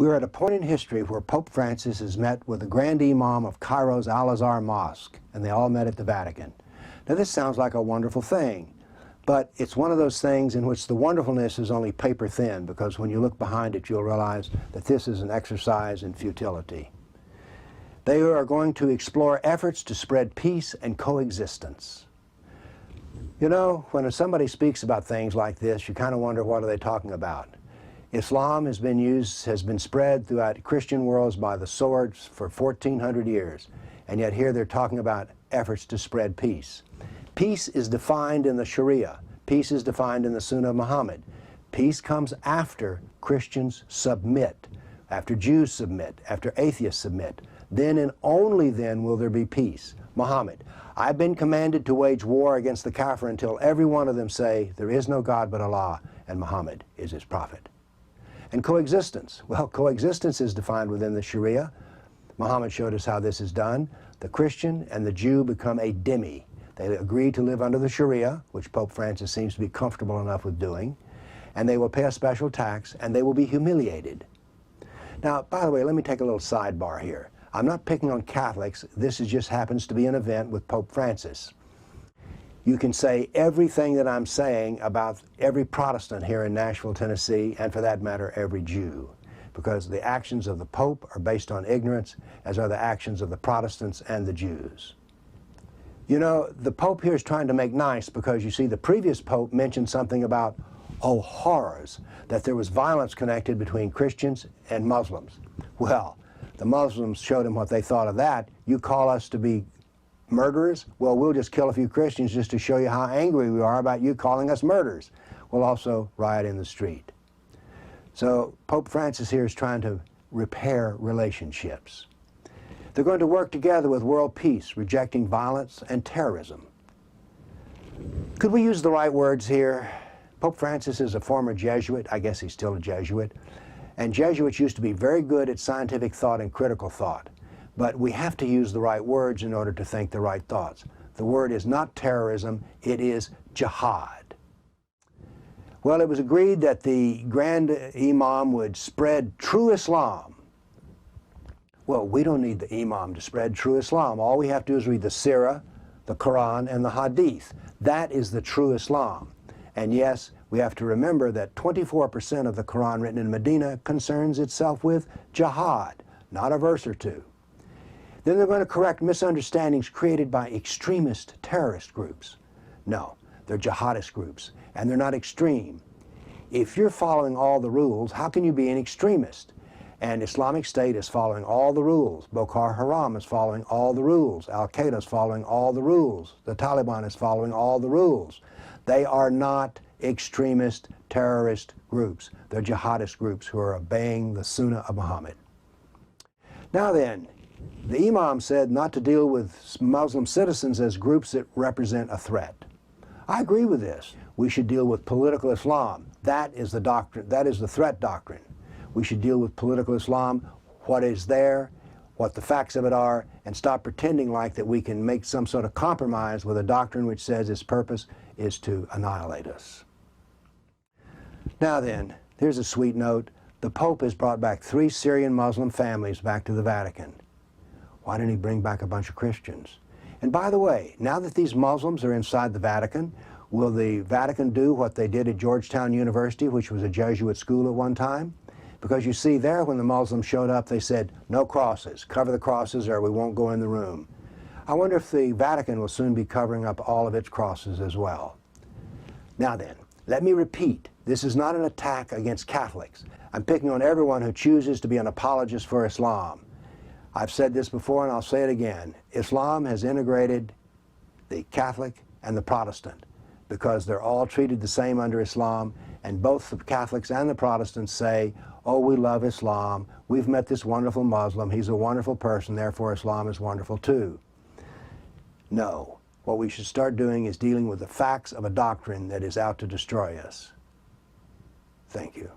We are at a point in history where Pope Francis has met with the Grand Imam of Cairo's Al-Azhar Mosque, and they all met at the Vatican. Now this sounds like a wonderful thing, but it's one of those things in which the wonderfulness is only paper thin, because when you look behind it you'll realize that this is an exercise in futility. They are going to explore efforts to spread peace and coexistence. You know, when somebody speaks about things like this, you kind of wonder, what are they talking about? Islam has been spread throughout Christian worlds by the swords for 1400 years, and yet here they're talking about efforts to spread peace. Peace is defined in the Sharia. Peace is defined in the Sunnah of Muhammad. Peace comes after Christians submit, after Jews submit, after atheists submit. Then and only then will there be peace. Muhammad, I've been commanded to wage war against the Kafir until every one of them say, there is no God but Allah, and Muhammad is his prophet. And coexistence. Well, coexistence is defined within the Sharia. Muhammad showed us how this is done. The Christian and the Jew become a dhimmi. They agree to live under the Sharia, which Pope Francis seems to be comfortable enough with doing, and they will pay a special tax, and they will be humiliated. Now, by the way, let me take a little sidebar here. I'm not picking on Catholics. This just happens to be an event with Pope Francis. You can say everything that I'm saying about every Protestant here in Nashville, Tennessee, and for that matter, every Jew, because the actions of the Pope are based on ignorance, as are the actions of the Protestants and the Jews. You know, the Pope here is trying to make nice, because you see the previous Pope mentioned something about, oh horrors, that there was violence connected between Christians and Muslims. Well, the Muslims showed him what they thought of that. You call us to be murderers? Well, we'll just kill a few Christians just to show you how angry we are about you calling us murderers. We'll also riot in the street. So Pope Francis here is trying to repair relationships. They're going to work together with world peace, rejecting violence and terrorism. Could we use the right words here? Pope Francis is a former Jesuit. I guess he's still a Jesuit. And Jesuits used to be very good at scientific thought and critical thought. But we have to use the right words in order to think the right thoughts. The word is not terrorism, it is jihad. Well, it was agreed that the Grand Imam would spread true Islam. Well, we don't need the Imam to spread true Islam. All we have to do is read the Sirah, the Quran, and the Hadith. That is the true Islam. And yes, we have to remember that 24% of the Quran written in Medina concerns itself with jihad, not a verse or two. Then they're going to correct misunderstandings created by extremist terrorist groups. No, they're jihadist groups, and they're not extreme. If you're following all the rules, how can you be an extremist? And Islamic State is following all the rules. Boko Haram is following all the rules. Al-Qaeda is following all the rules. The Taliban is following all the rules. They are not extremist terrorist groups. They're jihadist groups who are obeying the Sunnah of Muhammad. Now then, the Imam said not to deal with Muslim citizens as groups that represent a threat. I agree with this. We should deal with political Islam. That is the doctrine. That is the threat doctrine. We should deal with political Islam, what is there, what the facts of it are, and stop pretending like that we can make some sort of compromise with a doctrine which says its purpose is to annihilate us. Now then, here's a sweet note. The Pope has brought back 3 Syrian Muslim families back to the Vatican. Why didn't he bring back a bunch of Christians? And by the way, now that these Muslims are inside the Vatican, will the Vatican do what they did at Georgetown University, which was a Jesuit school at one time? Because you see there, when the Muslims showed up, they said, no crosses, cover the crosses or we won't go in the room. I wonder if the Vatican will soon be covering up all of its crosses as well. Now then, let me repeat, this is not an attack against Catholics. I'm picking on everyone who chooses to be an apologist for Islam. I've said this before and I'll say it again. Islam has integrated the Catholic and the Protestant because they're all treated the same under Islam, and both the Catholics and the Protestants say, oh, we love Islam, we've met this wonderful Muslim, he's a wonderful person, therefore Islam is wonderful too. No, what we should start doing is dealing with the facts of a doctrine that is out to destroy us. Thank you.